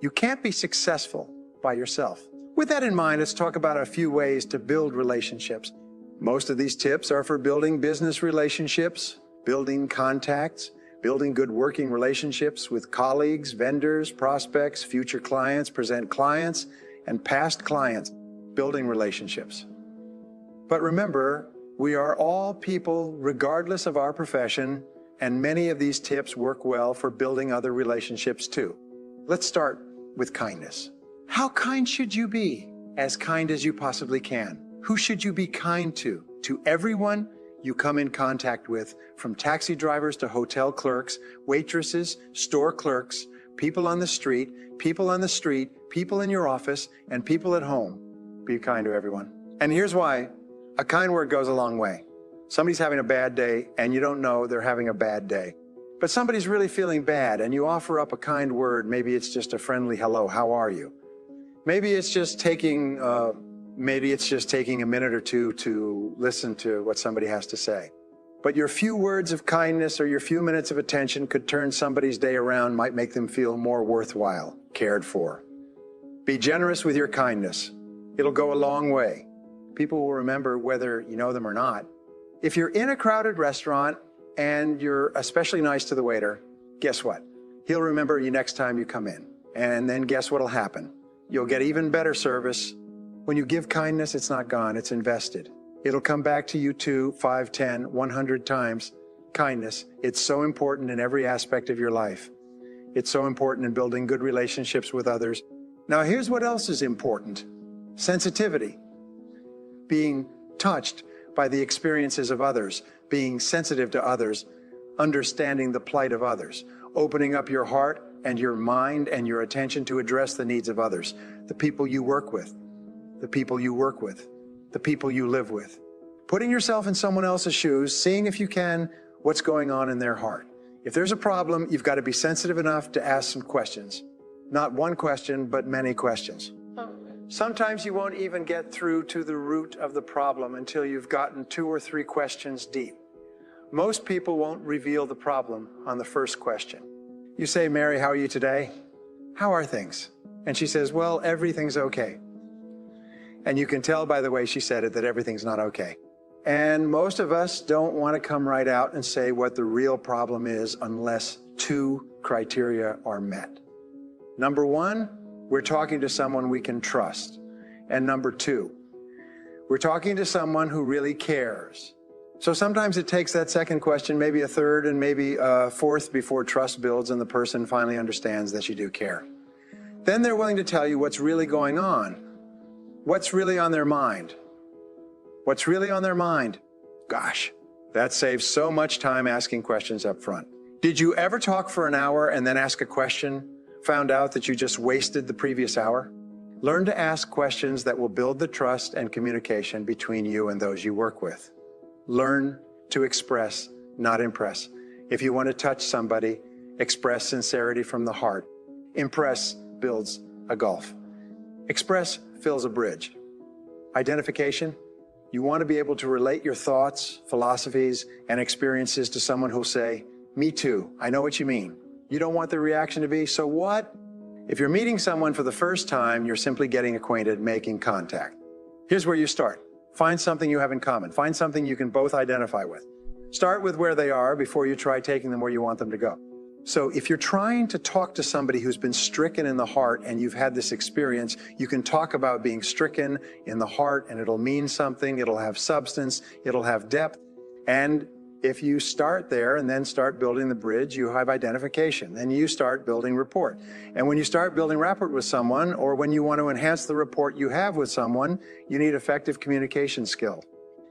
You can't be successful by yourself. With that in mind, let's talk about a few ways to build relationships. Most of these tips are for building business relationships, building contacts, building good working relationships with colleagues, vendors, prospects, future clients, present clients, and past clients, building relationships. But remember, we are all people regardless of our profession, and many of these tips work well for building other relationships too. Let's start with kindness. How kind should you be? As kind as you possibly can. Who should you be kind to? To everyone you come in contact with, from taxi drivers to hotel clerks, waitresses, store clerks, people on the street, people in your office, and people at home. Be kind to everyone. And here's why. A kind word goes a long way. Somebody's having a bad day and you don't know they're having a bad day. But somebody's really feeling bad and you offer up a kind word. Maybe it's just a friendly hello, how are you? Maybe it's just taking a minute or two to listen to what somebody has to say. But your few words of kindness or your few minutes of attention could turn somebody's day around, might make them feel more worthwhile, cared for. Be generous with your kindness. It'll go a long way. People will remember whether you know them or not. If you're in a crowded restaurant and you're especially nice to the waiter, guess what? He'll remember you next time you come in. And then guess what'll happen? You'll get even better service. When you give kindness, it's not gone, it's invested. It'll come back to you 2, 5, 10, 100 times. Kindness, it's so important in every aspect of your life. It's so important in building good relationships with others. Now here's what else is important. Sensitivity. Being touched by the experiences of others, being sensitive to others, understanding the plight of others, opening up your heart and your mind and your attention to address the needs of others, the people you work with, the people you work with, the people you live with. Putting yourself in someone else's shoes, seeing if you can, what's going on in their heart. If there's a problem, you've got to be sensitive enough to ask some questions. Not one question, but many questions. Sometimes you won't even get through to the root of the problem until you've gotten 2 or 3 questions deep. Most people won't reveal the problem on the first question. You say, Mary, how are you today? How are things? And she says, well, everything's okay. And you can tell by the way she said it that everything's not okay. And most of us don't want to come right out and say what the real problem is unless 2 criteria are met. Number 1, we're talking to someone we can trust. And number 2, we're talking to someone who really cares. So sometimes it takes that second question, maybe a third and maybe a fourth before trust builds and the person finally understands that you do care. Then they're willing to tell you what's really going on. What's really on their mind? What's really on their mind? Gosh, that saves so much time asking questions up front. Did you ever talk for an hour and then ask a question? Found out that you just wasted the previous hour? Learn to ask questions that will build the trust and communication between you and those you work with. Learn to express, not impress. If you want to touch somebody, express sincerity from the heart. Impress builds a gulf. Express fills a bridge. Identification, you want to be able to relate your thoughts, philosophies, and experiences to someone who'll say, me too, I know what you mean. You don't want the reaction to be, so what? If you're meeting someone for the first time, you're simply getting acquainted, making contact. Here's where you start. Find something you have in common. Find something you can both identify with. Start with where they are before you try taking them where you want them to go. So if you're trying to talk to somebody who's been stricken in the heart and you've had this experience, you can talk about being stricken in the heart and it'll mean something, it'll have substance, it'll have depth. And if you start there and then start building the bridge, you have identification. Then you start building rapport. And when you start building rapport with someone, or when you want to enhance the rapport you have with someone, you need effective communication skills.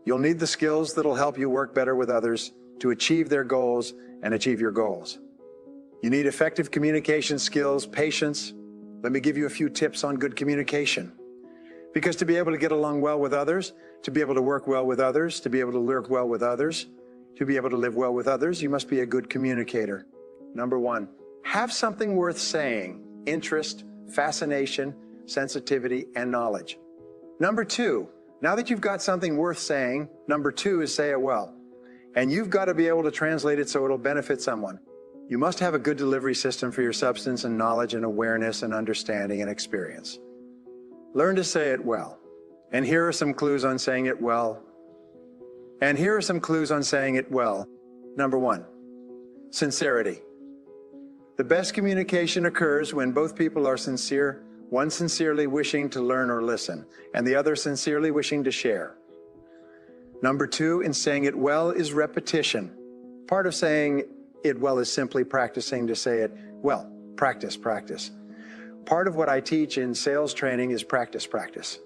You'll need the skills that'll help you work better with others to achieve their goals and achieve your goals. You need effective communication skills, patience. Let me give you a few tips on good communication. Because to be able to get along well with others, to be able to work well with others, to be able to work well with others, to be able to live well with others, you must be a good communicator. Number 1, have something worth saying, interest, fascination, sensitivity, and knowledge. Number 2, now that you've got something worth saying, number 2 is say it well. And you've got to be able to translate it so it'll benefit someone. You must have a good delivery system for your substance and knowledge and awareness and understanding and experience. Learn to say it well. And here are some clues on saying it well. Number one, sincerity. The best communication occurs when both people are sincere, one sincerely wishing to learn or listen, and the other sincerely wishing to share. Number two, in saying it well, is repetition. Part of saying it well is simply practicing to say it well. Practice. Part of what I teach in sales training is practice.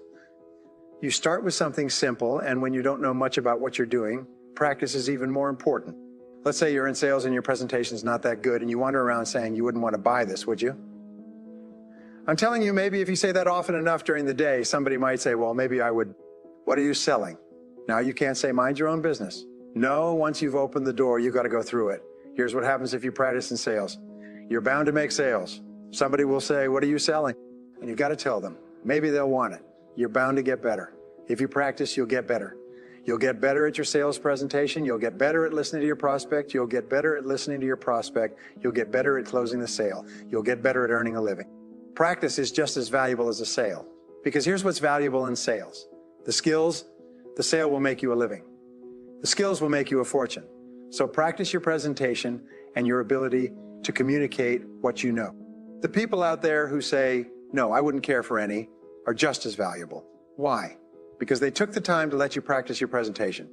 You start with something simple, and when you don't know much about what you're doing, practice is even more important. Let's say you're in sales and your presentation is not that good, and you wander around saying you wouldn't want to buy this, would you? I'm telling you, maybe if you say that often enough during the day, somebody might say, well, maybe I would. What are you selling? Now you can't say mind your own business. No, once you've opened the door, you've got to go through it. Here's what happens if you practice in sales. You're bound to make sales. Somebody will say, what are you selling? And you've got to tell them. Maybe they'll want it. You're bound to get better. If you practice, you'll get better. You'll get better at your sales presentation. You'll get better at listening to your prospect. You'll get better at listening to your prospect. You'll get better at closing the sale. You'll get better at earning a living. Practice is just as valuable as a sale, because here's what's valuable in sales. The skills, the sale will make you a living. The skills will make you a fortune. So practice your presentation and your ability to communicate what you know. The people out there who say, no, I wouldn't care for any, are just as valuable. Why? Because they took the time to let you practice your presentation.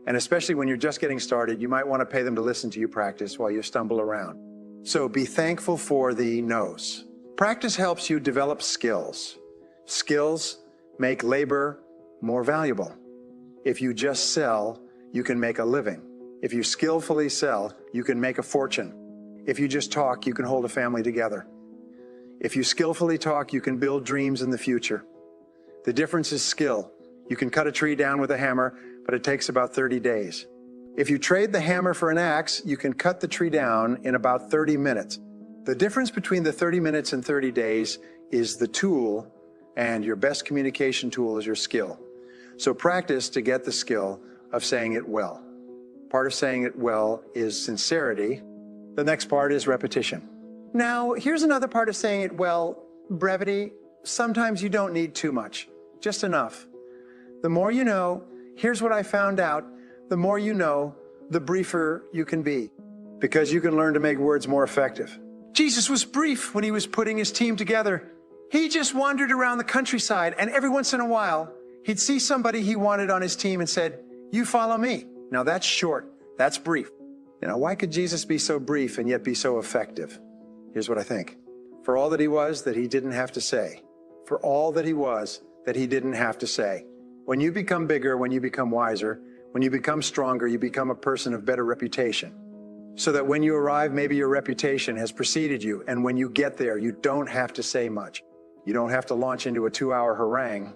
And especially when you're just getting started, you might want to pay them to listen to you practice while you stumble around. So be thankful for the no's. Practice helps you develop skills. Skills make labor more valuable. If you just sell, you can make a living. If you skillfully sell, you can make a fortune. If you just talk, you can hold a family together. If you skillfully talk, you can build dreams in the future. The difference is skill. You can cut a tree down with a hammer, but it takes about 30 days. If you trade the hammer for an axe, you can cut the tree down in about 30 minutes. The difference between the 30 minutes and 30 days is the tool, and your best communication tool is your skill. So practice to get the skill of saying it well. Part of saying it well is sincerity. The next part is repetition. Now, here's another part of saying it well, brevity. Sometimes you don't need too much, just enough. The more you know, here's what I found out, the more you know, the briefer you can be, because you can learn to make words more effective. Jesus was brief when he was putting his team together. He just wandered around the countryside, and every once in a while, he'd see somebody he wanted on his team and said, you follow me. Now that's short, that's brief. Why could Jesus be so brief and yet be so effective? Here's what I think. For all that he was, that he didn't have to say. For all that he was, that he didn't have to say. When you become bigger, when you become wiser, when you become stronger, you become a person of better reputation. So that when you arrive, maybe your reputation has preceded you, and when you get there, you don't have to say much. You don't have to launch into a 2-hour harangue.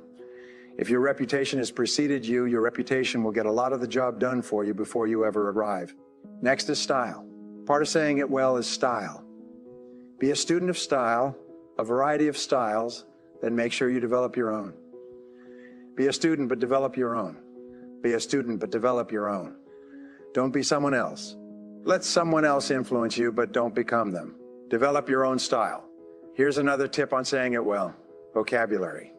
If your reputation has preceded you, your reputation will get a lot of the job done for you before you ever arrive. Next is style. Part of saying it well is style. Be a student of style, a variety of styles, then make sure you develop your own. Be a student, but develop your own. Be a student, but develop your own. Don't be someone else. Let someone else influence you, but don't become them. Develop your own style. Here's another tip on saying it well. Vocabulary.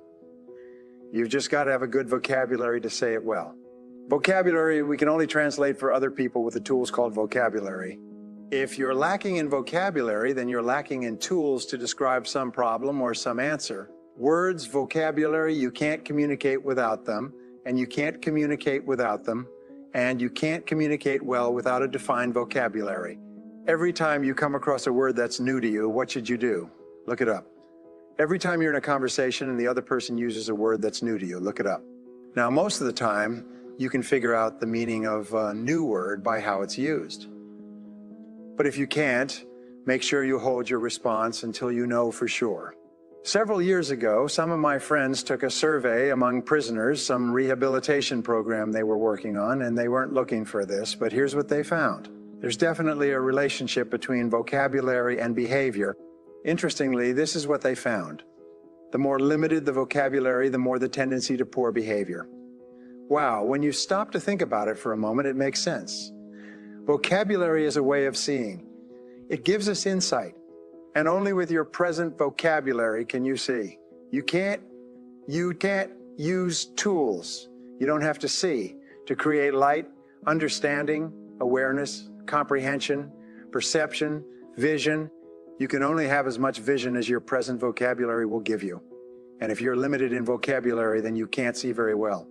You've just got to have a good vocabulary to say it well. Vocabulary, we can only translate for other people with the tools called vocabulary. If you're lacking in vocabulary, then you're lacking in tools to describe some problem or some answer. Words, vocabulary, you can't communicate without them, and you can't communicate without them, and you can't communicate well without a defined vocabulary. Every time you come across a word that's new to you, what should you do? Look it up. Every time you're in a conversation and the other person uses a word that's new to you, look it up. Now, most of the time, you can figure out the meaning of a new word by how it's used. But if you can't, make sure you hold your response until you know for sure. Several years ago, some of my friends took a survey among prisoners, some rehabilitation program they were working on, and they weren't looking for this, but here's what they found. There's definitely a relationship between vocabulary and behavior. Interestingly, this is what they found. The more limited the vocabulary, the more the tendency to poor behavior. Wow, when you stop to think about it for a moment, it makes sense. Vocabulary is a way of seeing. It gives us insight. And only with your present vocabulary can you see. You can't use tools. You don't have to see to create light, understanding, awareness, comprehension, perception, vision. You can only have as much vision as your present vocabulary will give you. And if you're limited in vocabulary, then you can't see very well.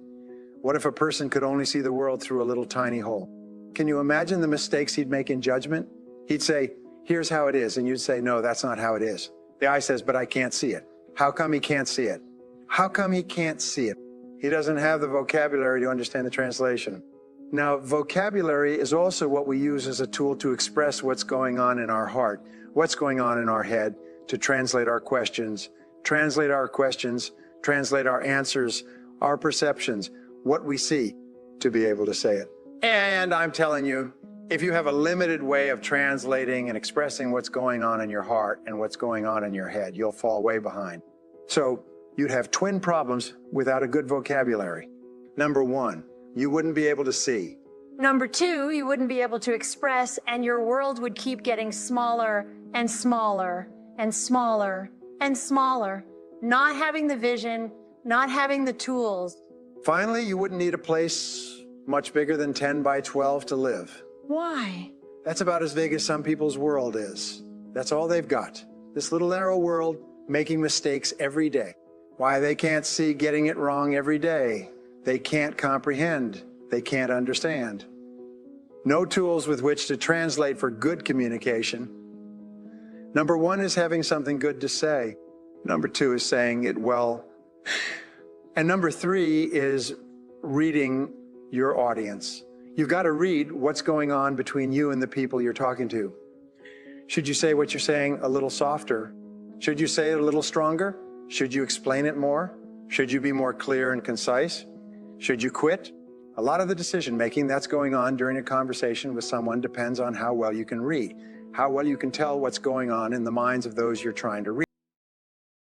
What if a person could only see the world through a little tiny hole? Can you imagine the mistakes he'd make in judgment? He'd say, here's how it is. And you'd say, no, that's not how it is. The eye says, but I can't see it. How come he can't see it? How come he can't see it? He doesn't have the vocabulary to understand the translation. Now, vocabulary is also what we use as a tool to express what's going on in our heart, what's going on in our head, to translate our questions, translate our answers, our perceptions, what we see, to be able to say it. And I'm telling you, if you have a limited way of translating and expressing what's going on in your heart and what's going on in your head, you'll fall way behind. So you'd have twin problems without a good vocabulary. Number one, you wouldn't be able to see. Number two, you wouldn't be able to express, and your world would keep getting smaller and smaller and smaller and smaller, not having the vision, not having the tools. Finally, you wouldn't need a place much bigger than 10 by 12 to live. Why? That's about as big as some people's world is. That's all they've got. This little narrow world, making mistakes every day. Why they can't see getting it wrong every day. They can't comprehend. They can't understand. No tools with which to translate for good communication. Number one is having something good to say. Number two is saying it well. And number three is reading your audience. You've got to read what's going on between you and the people you're talking to. Should you say what you're saying a little softer? Should you say it a little stronger? Should you explain it more? Should you be more clear and concise? Should you quit? A lot of the decision-making that's going on during a conversation with someone depends on how well you can read, how well you can tell what's going on in the minds of those you're trying to reach.